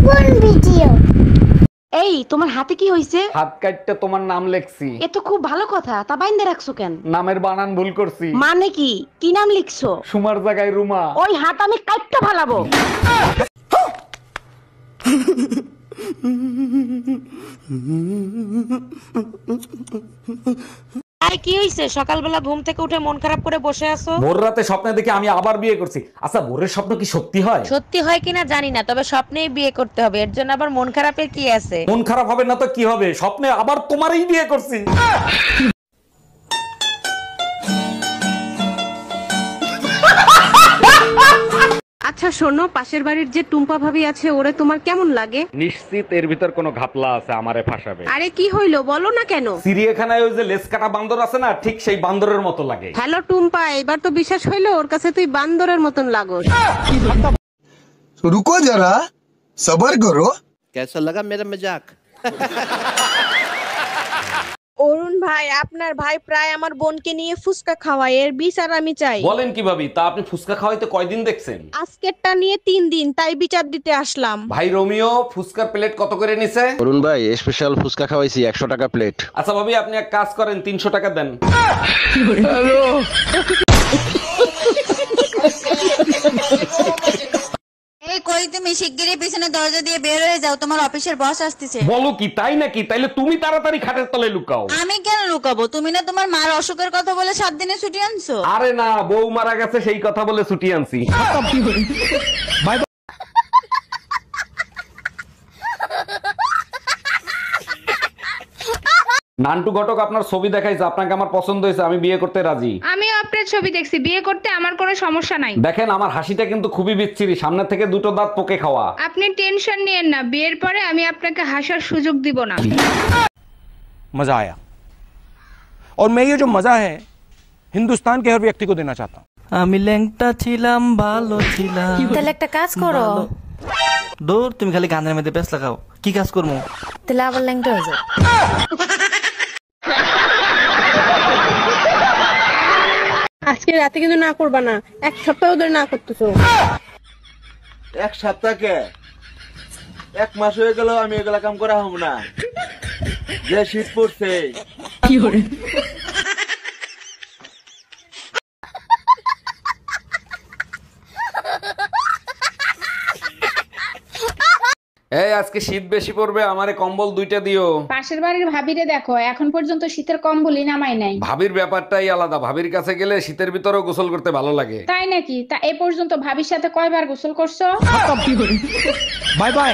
কোন ভিডিও? এই তোমার হাতে কি হইছে? হাত কাটতে তোমার নাম লেখছি। এ তো খুব ভালো কথা, তা বাইন্ধে রাখছো কেন? নামের বানান ভুল করছি। মানে কি কি নাম লিখছো? সুমার জায়গায় রুমা। ওই হাত আমি কাটতে ফালাবো। আরে কি হইছে? সকালবেলা ঘুম থেকে উঠে মন খারাপ করে বসে আছো। ভোর রাতে স্বপ্নে দেখে আমি আবার বিয়ে করছি। আচ্ছা, ভোরের স্বপ্ন কি সত্যি হয়? সত্যি হয় কিনা জানি না, তবে স্বপ্নেই বিয়ে করতে হবে। এর জন্য আবার মন খারাপের কি আছে? মন খারাপ হবে না তো কি হবে? স্বপ্নে আবার তোমারই বিয়ে করছি। আচ্ছা শোনো, পাশের বাড়ির যে টুম্পা ভাবি আছে ওরে তোমার কেমন লাগে? নিশ্চিত এর ভিতর কোনো ঘাপলা আছে, আমারে ফাঁসাবে। আরে কি হইলো বলো না কেন? চিড়িয়াখানায় ওই যে লেজ কাটা বান্দর আছে না, ঠিক সেই বান্দরের মতো লাগে। হ্যালো টুম্পা, এবার তো বিশ্বাস হইলো ওর কাছে তুই বান্দরের মতন লাগোস। रुको जरा सबर करो। कैसा लगा मेरा मजाक? অরুণ ভাই, আপনার ভাই প্রায় আমার বোনকে নিয়ে ফুসকা খাওয়ায়, এর বিচার আমি চাই। বলেন কি ভাবি, তা আপনি ফুচকা খাওয়াইতে কয়দিন দেখছেন? আজকেরটা নিয়ে 3 দিন, তাই বিচার দিতে আসলাম। ভাই রোমিও, ফুচকার প্লেট কত করে নিছে? অরুণ ভাই স্পেশাল ফুচকা খাওয়াইছি 100 টাকা প্লেট। আচ্ছা ভাবি, আপনি এক কাজ করেন, 300 টাকা দেন। এই কই তুমি শিগগিরই পিছনে দরজা দিয়ে বের হয়ে যাও, তোমার অফিসের বস আসতেছে। বলো কি, তাই নাকি? তাইলে তুমি তাড়াতাড়ি খাটের তলে লুকাও। আমি কেন লুকাবো? তুমি না তোমার মার অসুখের কথা বলে 7 দিনের ছুটি আনছো। আরে না, বউ মারা গেছে সেই কথা বলে ছুটি আনছি। নান্টু ঘটক আপনার ছবি দেখাইছে, আপনাকে আমার পছন্দ হয়েছে, আমি বিয়ে করতে রাজি। আমিও আপনার ছবি দেখছি, বিয়ে করতে আমার কোনো সমস্যা নাই। দেখেন আমার হাসিটা কিন্তু খুবই বিচ্ছিরি, সামনে থেকে দুটো দাঁত পোকে খাওয়া। আপনি টেনশন নিয়েন না, বিয়ের পরে আমি আপনাকে হাসার সুযোগ দিব না। मजा आया और मैं ये जो मजा है हिंदुस्तान के हर व्यक्ति को देना चाहता हूँ। আমি ল্যাংটা ছিলাম, ভালো ছিলাম। তাহলে একটা কাজ করো। দূর, তুমি খালি গানের মধ্যে ব্যস্ত লাগাও। কি কাজ করবো? তাহলে আবার ল্যাংটা হয়ে যাও। আজকে রাতে কিন্তু না করবা না, 1 সপ্তাহ ধরে না করতেছো। 1 সপ্তাহ কে 1 মাস হয়ে গেল আমি এগুলা কাম করা হব না। যে শীত পড়ছে। কি করে? এই আজকে শীত বেশি পড়বে, আমারে কম্বল 2টা দিও। পাশের বাড়ির ভাবিরে দেখো, এখন পর্যন্ত শীতের কম্বলই নামাই নাই। ভাবির ব্যাপারটাই আলাদা, ভাবির কাছে গেলে শীতের ভিতরেও গোসল করতে ভালো লাগে। তাই নাকি? তা এ পর্যন্ত ভাবির সাথে কয়বার গোসল করছো? Bye bye.